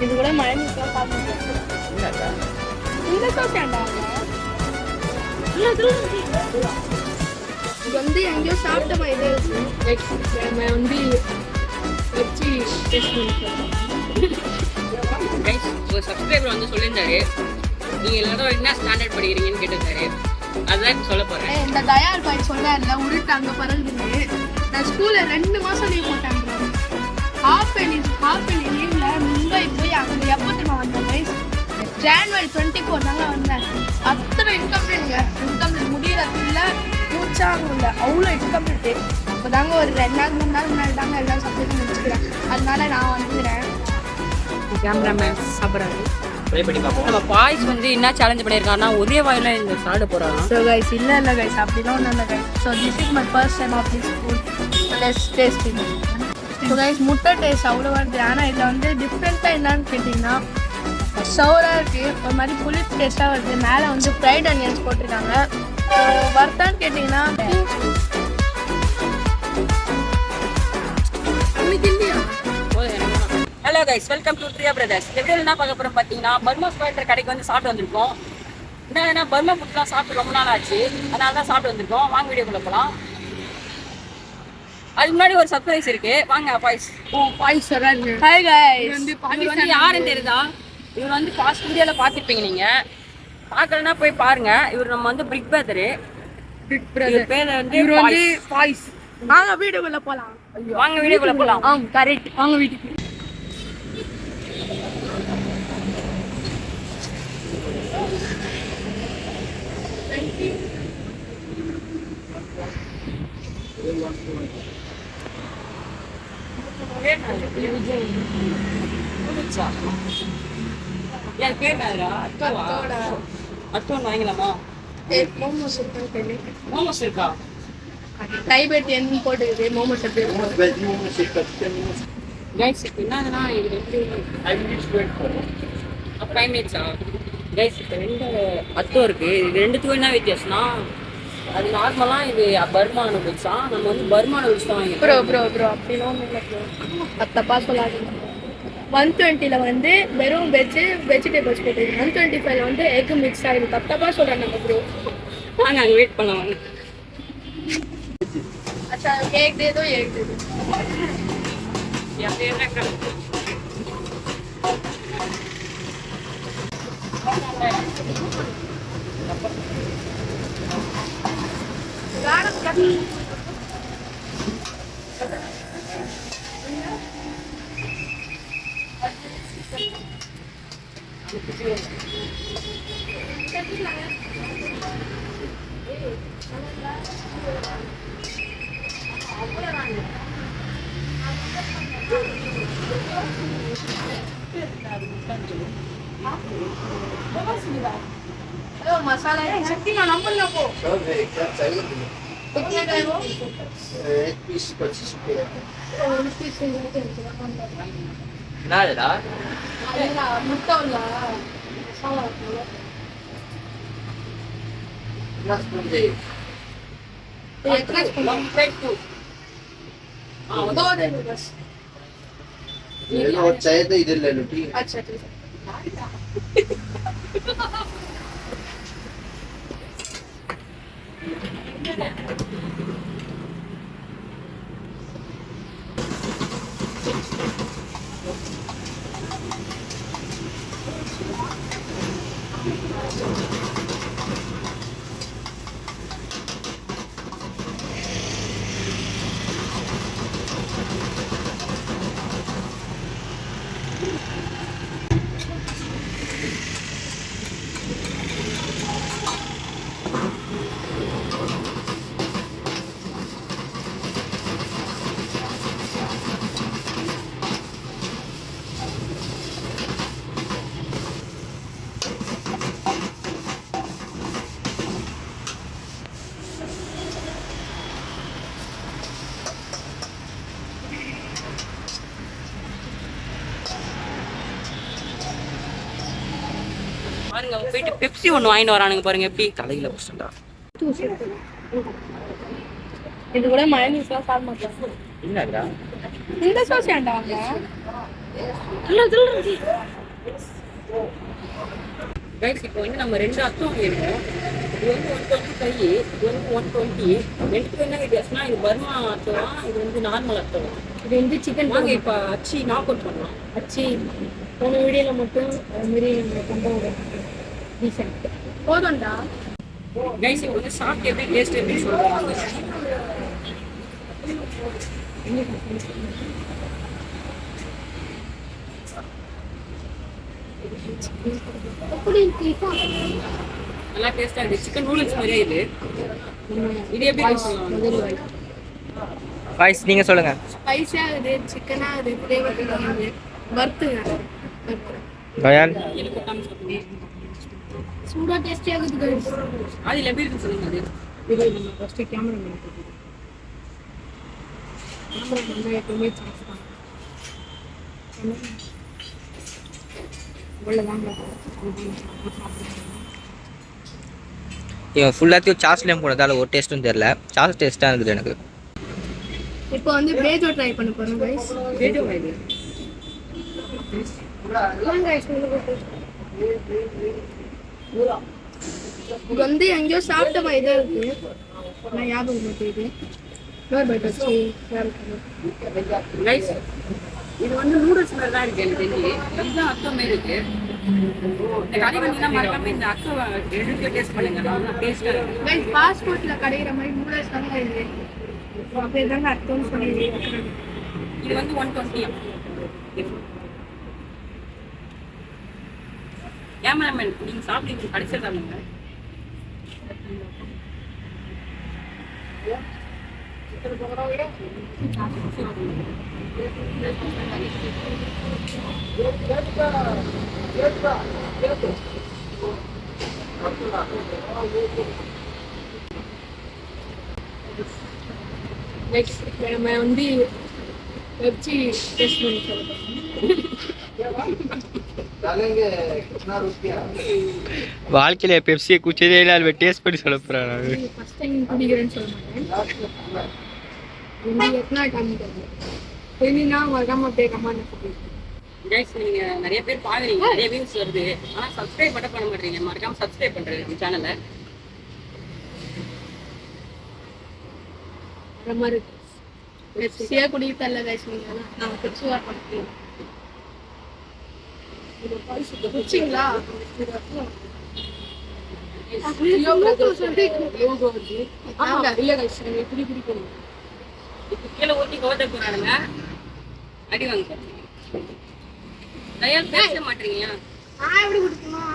இது கூட மயங்கி வந்து எங்கேயோ சாப்பிட்ட மாதிரி வந்து வச்சு ஒரு சப்ஸ்கிரைபர் வந்து சொல்லியிருந்தாரு, நீங்க எல்லாரும் என்ன ஸ்டாண்டர்ட் படிக்கிறீங்கன்னு கேட்டிருந்தாரு. அதான் சொல்ல போறேன். இந்த தயால் பாய் சொன்னார்ல உருட்டாங்க பிறகுன்னு, நான் ஸ்கூல்ல 2 மாசம் லீவ் போட்டாங்க. ஹாஃப் இயர்லி லீவ்ல மும்பை போய் அங்கே எப்போ திரும்ப வந்தேன், ஜனவரி 24 தாங்க வந்தேன். அத்தனை இன்கம்ப்ளீட் முடியறதுல மூச்சாங்க இல்லை, அவ்வளோ இன்கம்ப்ளீட். இப்போ தாங்க ஒரு 2 நாள் 3 நாள் முன்னாடி தாங்க எல்லா சப்ஜெக்டும் முடிச்சுக்கிறேன். அதனால நான் வந்துக்கிறேன். கேமராமேன் சாப்பிட்றாரு. நம்ம பாய்ஸ் வந்து என்ன சேலஞ்ச் பண்ணியிருக்காங்கன்னா, ஒரே வாயில இந்த சாப்பிட போறாங்க. ஸோ கைஸ் இல்லை கைஸ், அப்படிலாம் ஒன்றும் இல்லை guys. So this is my first time of this food. Let's taste it. So guys முட்டை டேஸ்ட் அவ்வளோ வருது. ஆனால் இதில் வந்து டிஃப்ரெண்ட்டாக என்னன்னு கேட்டிங்கன்னா, சவுராக இருக்குது, ஒரு மாதிரி புளிப்பு டேஸ்ட்டாக வருது. மேலே வந்து ஃப்ரைட் ஆனியன்ஸ் போட்டிருக்காங்க. வர்த்தான்னு கேட்டிங்கன்னா hello guys, welcome to Thriya brothers. எப்படி என்ன பார்க்க போகிறோம் பார்த்தீங்கன்னா, பர்மா ஸ்கொயர் கடைக்கு வந்து சாப்பிட்டு வந்திருக்கோம். என்னன்னா பர்மா ஃபுட்லாம் சாப்பிட்டு ரொம்ப நாள் ஆச்சு, அதனால தான் சாப்பிட்டு வந்திருக்கோம். வாங்க வீடியோக்குள்ள போகலாம். அதுக்கு முன்னாடி ஒரு சர்ப்ரைஸ் இருக்கு, வாங்க பாய்ஸ். பாய்ஸ் வராங்க. Hi guys. இவர் வந்து யாருன்னு தெரியுதா? இவர் வந்து ஃபாஸ்ட் வீடியோவில் பார்த்துருப்பீங்க நீங்கள். பார்க்கலன்னா போய் பாருங்க. இவர் நம்ம வந்து பிக் பிரதரு. இவர் பேர் வந்து பாய்ஸ். வாங்க வீடியோக்குள்ள போகலாம். வாங்க வீடியோக்குள்ள போகலாம். கரெக்ட், வாங்க வீட்டுக்கு. வாங்கலாமா? மோமோஸ் இருக்கா? டைபெட் என்ன போட்டுக்குது மோமோஸ் எப்படி கைஸ் என்னதுன்னா இது 5 மினிட்ஸா கைஸ்? இப்போ 2 அத்தம் இருக்கு. இது 2த்துக்கும் என்ன வித்தியாசம்னா, அது நார்மலாக இது பர்மா நூடுல்ஸ் தான். நம்ம வந்து பர்மா நூடுல்ஸ் தான் வாங்கி. ப்ரோ அப்படிலாம் ஒன்றும் இல்லை ப்ரோ, தப்பா சொல்லாது. 120ல் வந்து வெறும் வெஜிடபிள்ஸ் போட்டு, 125ல் வந்து எக் மிக்ஸ் ஆகிடும். தப்பா சொல்கிறேன் நம்ம ப்ரோ. வாங்க அங்கே வெயிட் பண்ணலாம். अच्छा एक दे दो या फिर मसाला शक्ति में नंबर ना को क्या चाहिए कितने का है वो? एक पीस 25 रुपये ना जरा अल्लाह मुट्टा वाला मसाला प्लस मुझे दो दे दो बस। ये लो चाहिए तो इधर ले लो, ठीक है? अच्छा ठीक है। பாருங்க, போயிட்டு பெப்சி ஒன்று வாங்கிட்டு வரானுங்க பாருங்க. எப்படி தலையில புஷ்டா இது கூட மயனீஸ்லாம் சாப்பிட மாட்டேன். என்னடா இந்த சோஸ் ஏன்டா அவங்க கைஸ் இப்போ வந்து நம்ம ரெண்டு அத்தம் வாங்கியிருக்கோம். இது வந்து 125, இது வந்து 120. ரெண்டுக்கும் என்ன வித்தியாசம்னா இது பர்மா அத்தம், இது வந்து நார்மல் அத்தம். இது வந்து சிக்கன் வாங்க இப்போ அச்சி நாக் அவுட் பண்ணலாம். வச்சு போன வீடியோவில் மட்டும் அது மாதிரி நம்ம பண்ணுறோம் டீசென்ட். போதும்டா. கைஸ் இப்போ வந்து சாப்பிட்டு எப்படி டேஸ்ட் எப்படி சொல்கிறாங்க. எப்படி இருக்கு? நல்லா டேஸ்ட்டாக இருக்குது. சிக்கன் நூடுல்ஸ் மாதிரியே இது. இது எப்படி சொல்லலாம்? வாய்ஸ் நீங்கள் சொல்லுங்கள். ஸ்பைஸியாக இருக்குது, சிக்கனாக இருக்குது, ஃப்ளேவர் இருக்குது, வறுத்துங்க. கயால் எனக்கு கொட்டாமல் சொல்லுங்க. சூடாக டேஸ்டியாக இருக்குது guys. அதில் எப்படி இருக்குன்னு சொல்லுங்க. அது இது நம்ம ஃபஸ்ட்டு கேமராமேன் கேமராமேன் எப்பவுமே சான்ஸ் தான். உள்ள வாங்க. இவன் ஃபுல்லாத்தையும் சாஸ்லேயும் போனதால ஒரு டேஸ்ட்டும் தெரில. சாஸ் டேஸ்ட்டாக இருக்குது எனக்கு. இப்போ வந்து பேஜோ ட்ரை பண்ண போகிறோம் கைஸ். பேஜோ வாங்கி இது வந்து எங்கேயோ சாப்பிட்ட மாதிரி தான் இருக்கு. நான் ஞாபகம் மாட்டேங்குது. ரைஸ் இது வந்து நூடுல்ஸ் மாதிரி தான் இருக்கு. எனக்கு தெரிஞ்சு இதுதான் அத்தம் மாதிரி இருக்கு. இந்த கடை வந்தீங்கன்னா மறக்காம இந்த அத்தம் ரெண்டு டேஸ்ட் பண்ணுங்க. நல்லா டேஸ்ட்டாக இருக்கு. கைஸ் ஃபாஸ்ட் ஃபுட்டில் கிடைக்கிற மாதிரி நூடுல்ஸ் தாங்க இது. அப்படியே தாங்க அர்த்தம்னு சொல்லி இது வந்து 120. கேமராமேன் நீங்க சாப்பிட்டீங்க கடைசியாக சாப்பிடுங்க. நெக்ஸ்ட் நம்ம வந்து வச்சு டேஸ்ட் பண்ணி சொல்லுவோம். डालेंगे कितना रुपया வாழ்க்கையில் பெப்சியை குச்சதே இல்லை, டேஸ்ட் பண்ணி சொல்ல போகிறேன் நான். ஃபஸ்ட் டைம் குடிக்கிறேன்னு சொல்ல மாட்டேன். வந்து எத்தனை காமிக்கிறது தெரியுன்னா மறக்காம அப்படியே கமெண்ட் சொல்லுங்க. கைஸ் நீங்க நிறைய பேர் பாக்குறீங்க, நிறைய வியூஸ் வருது, ஆனா சப்ஸ்கிரைப் மட்டும் பண்ண மாட்டீங்க. மறக்காம சப்ஸ்கிரைப் பண்றேன் இந்த சேனலை. அந்த மாதிரி பெப்சியாக குடிக்க தரல கைஸ். நீங்கள் நான் பெப்சியாக பண்ணுறேன். குடிச்சிங்களா? இப்போ கீழே ஊற்றி கவர்த்த போறானுங்க, அடி வாங்க. நிறைய பேச மாட்டீங்க. எப்படி குடிக்கணும்?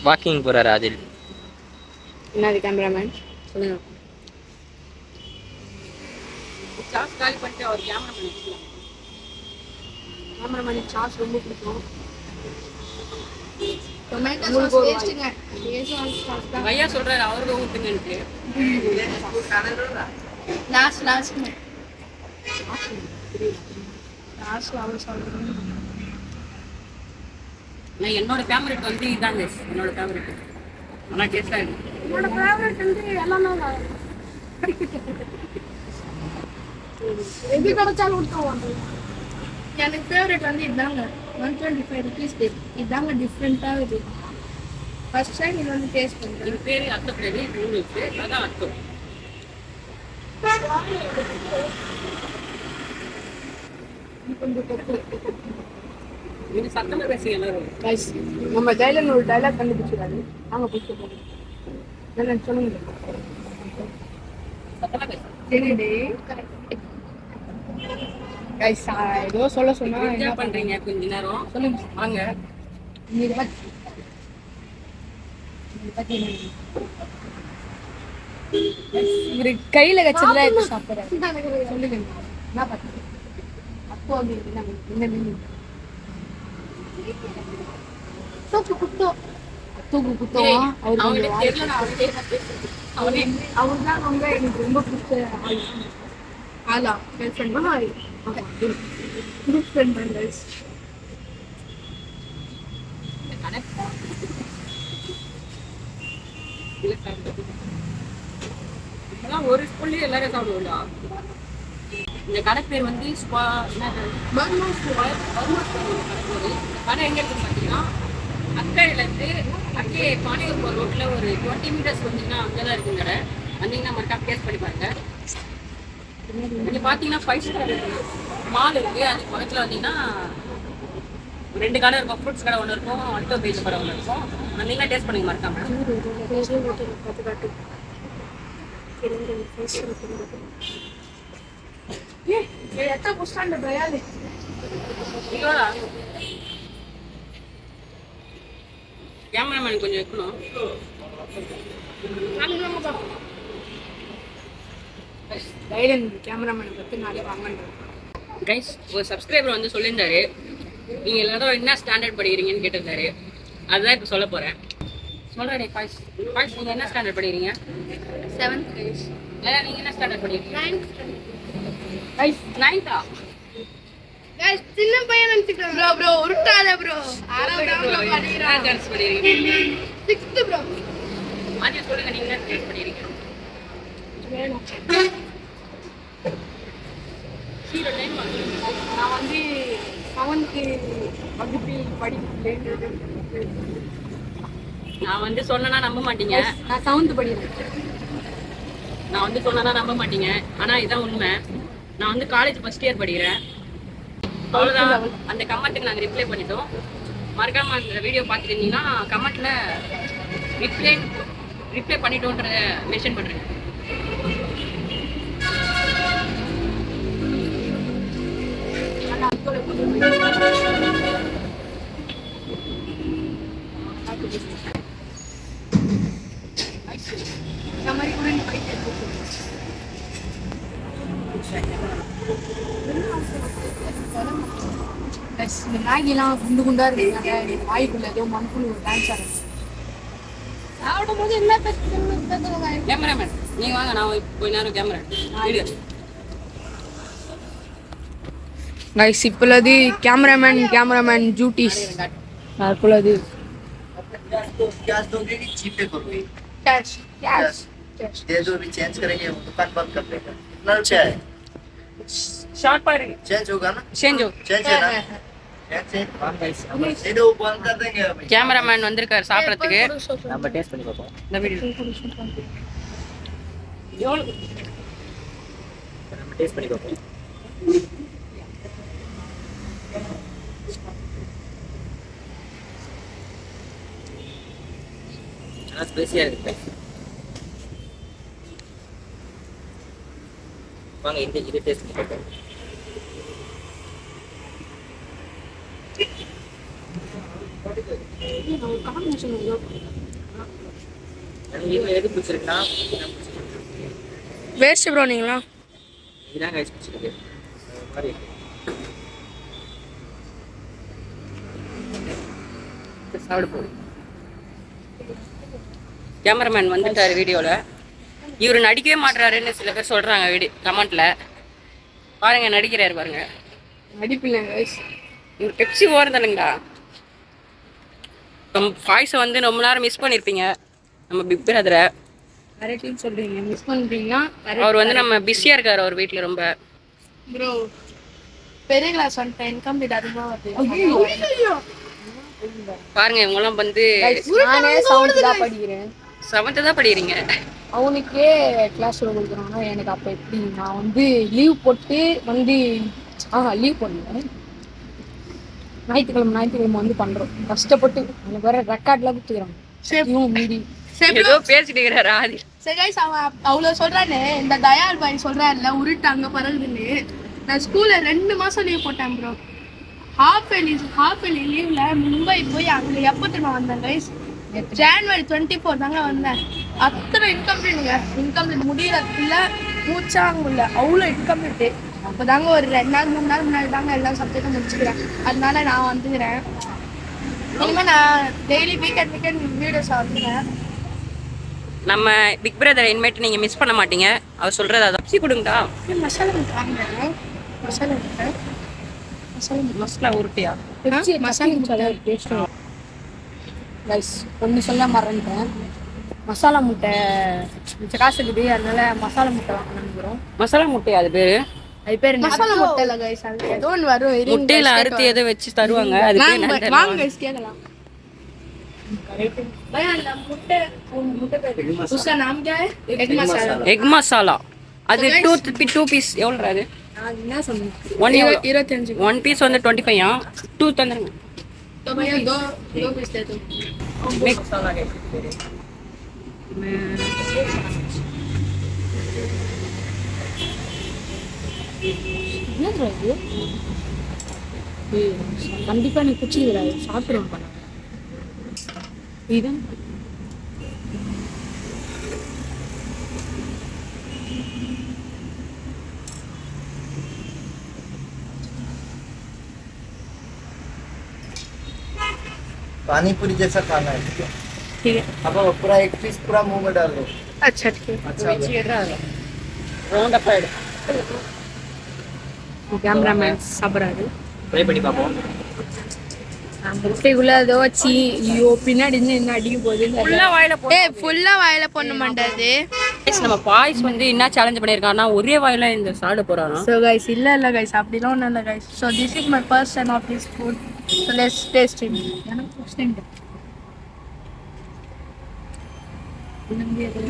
வாக்கிங் போகிறாரு அதில். என்னது கேமராமேன் சொல்லுங்க. சாஸ் காலி பண்ணிட்டு அவர் கேமரா பண்ணிக்கலாம். கேமராமேன் சாஸ் ரொம்ப பிடிக்கும். Tomato sauce வேஸ்ட்டுங்க. சாஸ் தான் பையா சொல்றாரு அவருக்கு ஊத்துங்கன்ட்டு. லாஸ்ட்ல அவர் சொல்கிறேன். நான் என்னோட ஃபேவரட் வந்து இதாங்க. என்னோட ஃபேவரட் நல்லா டேஸ்டா இருக்கு. என்னோட ஃபேவரட் வந்து எல்லாமே எது கிடைச்சாலும் விட்டுருவாங்க. எனக்கு ஃபேவரட் வந்து இதாங்க 125 rupees. இதாங்க டிஃப்ரெண்ட்டாக இது. ஃபர்ஸ்ட் டைம் இது வந்து டேஸ்ட் பண்ணுறேன். இது பேரு அத்தை பேரு நூடுல்ஸ். அதான் அத்தம். இது சத்தமா பேசுங்க எல்லாரும். கைஸ் நம்ம டைலாக் ஒரு டைலாக் கண்டுபிடிச்சிடாது. நாங்கள் பிடிச்சி போகிறோம். என்னன்னு சொல்லுங்க. சத்தமா பேசுங்க. சரிடி கைஸ் ஏதோ சொல்ல சொன்னா என்ன பண்றீங்க கொஞ்ச நேரம் சொல்லுங்க. வாங்க. இதை பத்தி இவரு கையில வச்சதுல எடுத்து சாப்பிட்றாரு. சொல்லுங்க என்ன பார்த்தீங்க? அப்போ அப்படின்னா என்ன மீனிங்? தூக்கு குத்தம். தூக்கு குத்தம். அவங்களுக்கு அவருக்கு தெரியல. நான் அவர்கிட்ட பேசுறேன். அவனே அவர் தான் ரொம்ப எனக்கு ரொம்ப பிடிச்ச ஆள். ஆலா கேர்ள் ஃப்ரெண்ட் ஆமா குரூப் ஃப்ரெண்ட் கைஸ். இப்பெல்லாம் ஒரு ஸ்கூல்லயே எல்லாரும் சாப்பிடுவோம்டா. இந்த கடை பேர் வந்து கடை எங்க இருக்குன்னு பார்த்தீங்கன்னா அக்கறையிலேருந்து அப்படியே பாண்டியூர் போகிற ரோட்டில் ஒரு 20 மீட்டர்ஸ் வந்தீங்கன்னா அங்கே தான் இருக்குங்க கடை. வந்தீங்கன்னா மறக்காம டேஸ்ட் பண்ணி பாருங்க. இங்கே பார்த்தீங்கன்னா 5 ஸ்டார் மால் இருக்குது. அதுக்கு பக்கத்தில் வந்தீங்கன்னா 2 கடை இருக்கும். ஃப்ரூட்ஸ் கடை ஒன்று இருக்கும், அல்டோ பீச் கடை ஒன்று இருக்கும். வந்தீங்கன்னா டேஸ்ட் பண்ணி மறக்காம. எத்தனை புஸ்டாண்ட பிரயாலி கேமராமேன் கொஞ்சம் வைக்கணும். கைடன் கேமராமேனை பற்றி நிறைய வாங்கன்றேன். கைஸ், ஒரு சப்ஸ்கிரைபர் வந்து சொல்லியிருந்தாரு, நீங்கள் எல்லாரும் என்ன ஸ்டாண்டர்ட் படிக்கிறீங்கன்னு கேட்டிருந்தாரு. அதுதான் இப்போ சொல்ல போகிறேன். சொல்கிறேன் பாய்ஸ். பாய்ஸ், நீங்கள் என்ன ஸ்டாண்டர்ட் படிக்கிறீங்க? 7th guys. இல்லை, நீங்கள் என்ன ஸ்டாண்டர்ட் படிக்கிறீங்க? 9th guys, 9th guys. சின்ன பையன் நினைச்சுக்கிறேன் ப்ரோ. ப்ரோ உருட்டாத ப்ரோ. 6th ப்ரோ படிக்கிறேன். 6th bro. அது சொல்லுங்க, நீங்கள் என்ன ஸ்டாண்டர்ட் படிக்கிறீங்க? நான் வந்து 7th வகுப்பில் படிக்கிறேன். நான் வந்து சொன்னேன்னா நம்ப மாட்டீங்க. நான் 7th படிக்கிறேன். நான் வந்து சொன்னேன்னா நம்ப மாட்டீங்க. ஆனால் இதான் உண்மை. நான் வந்து காலேஜ் ஃபர்ஸ்ட் இயர் படிக்கிறேன். அவ்வளோதான். அந்த கமெண்ட்டுக்கு நாங்கள் ரிப்ளை பண்ணிட்டோம். மறக்காம அந்த வீடியோ பார்த்துட்டு இருந்தீங்கன்னா கமெண்ட்ல ரிப்ளை பண்ணிட்டோன்றத மென்ஷன் பண்ணுறேன். இந்த மாதிரி கூட நீ படிக்க இந்த மேகிலாம் குண்டு குண்டா இருக்கு. வாய்க்குள்ள ஏதோ மண்புழு டான்ஸ் ஆடுறது. சாப்பிடும் போது என்ன பேசுறீங்க? கேமராமேன் நீங்க வாங்க, நான் கொஞ்ச நேரம் கேமரா வீடியோ. गाइस इप्पलदी कैमरामैन ड्यूटीज नार्पलदी कैश दोगे कि जीपे करोगे? कैश दे दो, अभी चेंज करेंगे, दुकान बंद कर देगा. कितना रुपया है? ஷார்ட் பாரு चेंज होगा ना? சேஞ்ச் चेंज है ना? चेंज இது बंद कर देंगे अभी. கேமராமேன் வந்திருக்காரு சாப்பிடறதுக்கு. நம்ம டேஸ்ட் பண்ணி பார்ப்போம். இந்த வீடியோ நம்ம டேஸ்ட் பண்ணி பார்ப்போம். நல்லா ஸ்பைசியா இருக்கு. வாங்க இந்த இது டேஸ்ட் பண்ணி பார்ப்போம். இதுல எது பிடிச்சிருக்குன்னா वेस्ट ब्रो நீங்களா இதுதான் கைஸ் பிடிச்சிருக்கு. மாதிரி சாப்பிட போகுது. கேமராமேன் வந்துட்டாரு வீடியோவில். இவர் நடிக்கவே மாட்டுறாருன்னு சில பேர் சொல்கிறாங்க வீடியோ கமெண்ட்டில். பாருங்க நடிக்கிறாரு பாருங்க. நடிப்பில்லை गाइस. இவர் பெப்சி ஓரம் தானுங்களா. நம்ம வாய்ஸை வந்து ரொம்ப நேரம் மிஸ் பண்ணியிருப்பீங்க நம்ம பிக் பிரதரை. கரெக்ட்னு சொல்றீங்க. மிஸ் பண்றீங்கன்னா அவர் வந்து நம்ம பிஸியாக இருக்கார் அவர் வீட்டில் ரொம்ப. ப்ரோ பெரிய கிளாஸ் வந்துட்டேன். இன்கம்ப்ளீட் அதிகமாக வருது. பாருங்க இவங்கெல்லாம் வந்து நானே 7th தான் படிக்கிறேன். 7th தான் படிக்கிறீங்க. அவனுக்கே கிளாஸ் கொடுக்குறாங்கன்னா எனக்கு அப்போ எப்படி? நான் வந்து லீவ் போட்டு வந்து லீவ் பண்ணுவேன். ஞாயிற்றுக்கிழமை வந்து பண்ணுறோம் கஷ்டப்பட்டு. எனக்கு வேற ரெக்கார்ட்லாம் கொடுத்துக்கிறாங்க. மீறி ஏதோ பேசிட்டு இருக்கிறாரு ஆதி. சரி கைஸ், அவன் அவ்வளோ சொல்கிறானே. இந்த தயால் பாய் சொல்கிறாருல உருட்டு அங்கே பறகுதுன்னு. நான் ஸ்கூலில் 2 மாதம் லீவ் போட்டேன் ப்ரோ. ஹாஃப் இயர்லி லீவில் மும்பை போய் அங்கே எப்போ திரும்ப வந்தேன் கைஸ்? ஜான்வரி 24 தாங்க வந்தேன். அத்தனை இன்கம்ப்ளீட் முடியறதுக்குள்ள மூச்சாங்க இல்லை. அவ்வளோ இன்கம்ப்ளீட்டு. அப்போ தாங்க ஒரு 2 நாள் 3 நாள் முன்னாடி தாங்க எல்லா சப்ஜெக்டும் முடிச்சுக்கிறேன். அதனால நான் வந்துக்கிறேன். இனிமேல் நான் டெய்லி வீக்கெண்ட் வீடியோஸ் வந்துக்கிறேன். நம்ம பிக் பிரதர் இனிமேட்டு நீங்கள் மிஸ் பண்ண மாட்டீங்க. அவர் சொல்கிறது அதை அப்சி கொடுங்கடா. மசாலா முட்டை வாங்க. மசாலா முட்டை மசாலா உருட்டியா? மசாலா முட்டை டேஸ்ட் ரைஸ் ஒன்று சொல்ல மறந்துட்டேன். மசாலா முட்டை மிச்ச காசு இருக்குது, அதனால மசாலா முட்டை வாங்கணும். மசாலா முட்டையா அது பேர்? அது பேர் மசாலா முட்டை இல்லை கைஸ், அது ஏதோ ஒன்று வரும். முட்டையில் அறுத்து எதை வச்சு தருவாங்க. அது பேர் என்னன்னு தெரியல. வாங்க கைஸ் கேட்கலாம். भैया அந்த முட்டை பேர் उसका नाम क्या है? एग मसाला. எக் மசாலா. அது 2 பீஸ் எவ்வளோ அது? நான் என்ன சொன்னேன்? 25. 1 பீஸ் வந்து 25 2 தந்துருங்க. तो भैया दो पीस दे दो. கண்டிப்பா எனக்கு பிடிச்சிருக்காது, சாப்பிடுவோம் பண்ண இதுதான். पानी पूरी जैसा खाना है, ठीक है? ठीक है. अब वो पूरा एक पीस पूरा मुंह में डाल दो. अच्छा ठीक है. अच्छा ரவுண்ட் அப் ஆயிடு. கேமராமேன் சாப்பிட்றாரு. ட்ரை பண்ணி பார்ப்போம். முட்டைக்குள்ள ஏதோ வச்சு ஐயோ பின்னாடி இருந்து என்ன அடிக்க போகுதுன்னு ஃபுல்லா வாயில போடு. ஏய் ஃபுல்லா வாயில போட மாட்டாது. நம்ம பாய்ஸ் வந்து என்ன சேலஞ்ச் பண்ணிருக்காங்கன்னா ஒரே வாயில இந்த சாப்பிட போறாராம். So guys, இல்ல guys, அப்படிலாம் ஒண்ணும் இல்ல guys. So this is my first time of this food. So let's taste it. எனக்கு பிடிச்சிருக்கு.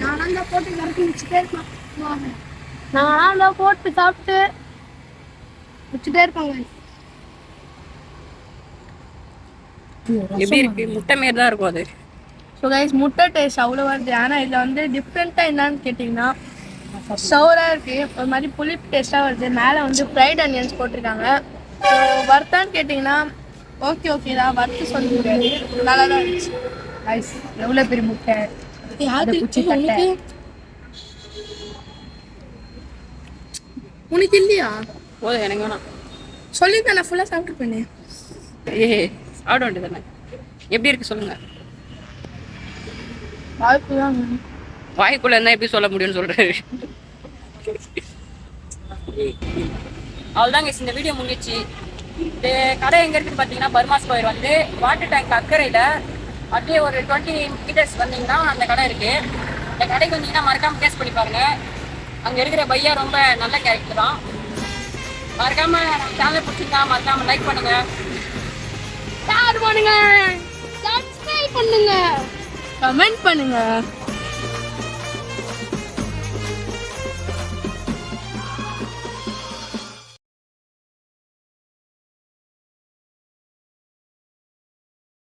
நான் தான் போட்டு கறக்கி வச்சுட்டே இருக்கேன். நான் தான் போட்டு சாப்பிட்டு வச்சுட்டே இருப்பேன் guys. எப்படி இருக்கு? முட்டை மாரி தான் இருக்கும் அது. ஸோ கைஸ் முட்டை டேஸ்ட் அவ்வளோ வருது. ஆனால் இதில் வந்து டிஃப்ரெண்ட்டாக என்னன்னு கேட்டிங்கன்னா சவுராக இருக்குது, ஒரு மாதிரி புளிப்பு டேஸ்ட்டாக வருது. மேலே வந்து ஃப்ரைட் அனியன்ஸ் போட்டிருக்காங்க. ஸோ வறுத்தான்னு கேட்டிங்கன்னா ஓகே தான், வறுத்து சொல்ல முடியாது, நல்லா தான் இருந்துச்சு. கைஸ் எவ்வளோ பெரிய முட்டை, குச்சி தட்டை. உனக்கு இல்லையா? போதும் எனக்கு வேணாம். சொல்லியிருக்கேன், நான் ஃபுல்லாக சாப்பிட்டு பண்ணேன். சாப்பிட வேண்டியதானே? எப்படி இருக்கு சொல்லுங்க. வாய்ப்பு தான். வாய்க்குள்ள இருந்தா எப்படி சொல்ல முடியும்னு சொல்றாரு. அவ்வளோதாங்க இந்த வீடியோ முடிஞ்சிச்சு. இந்த கடை எங்க இருக்குன்னு பார்த்தீங்கன்னா பர்மா ஸ்கொயர் வந்து வாட்டர் டேங்க் அக்கறையில் அப்படியே ஒரு 20 மீட்டர்ஸ் வந்தீங்கன்னா அந்த கடை இருக்கு. இந்த கடைக்கு வந்தீங்கன்னா மறக்காம டேஸ்ட் பண்ணி பாருங்க. அங்க இருக்கிற பையா ரொம்ப நல்ல கேரக்டர் தான். மறக்காம நம்ம சேனலை பிடிச்சிருந்தா மறக்காம லைக் பண்ணுங்க, ஷேர் பண்ணுங்க, சப்ஸ்கிரைப் பண்ணுங்க, கமெண்ட் பண்ணுங்க.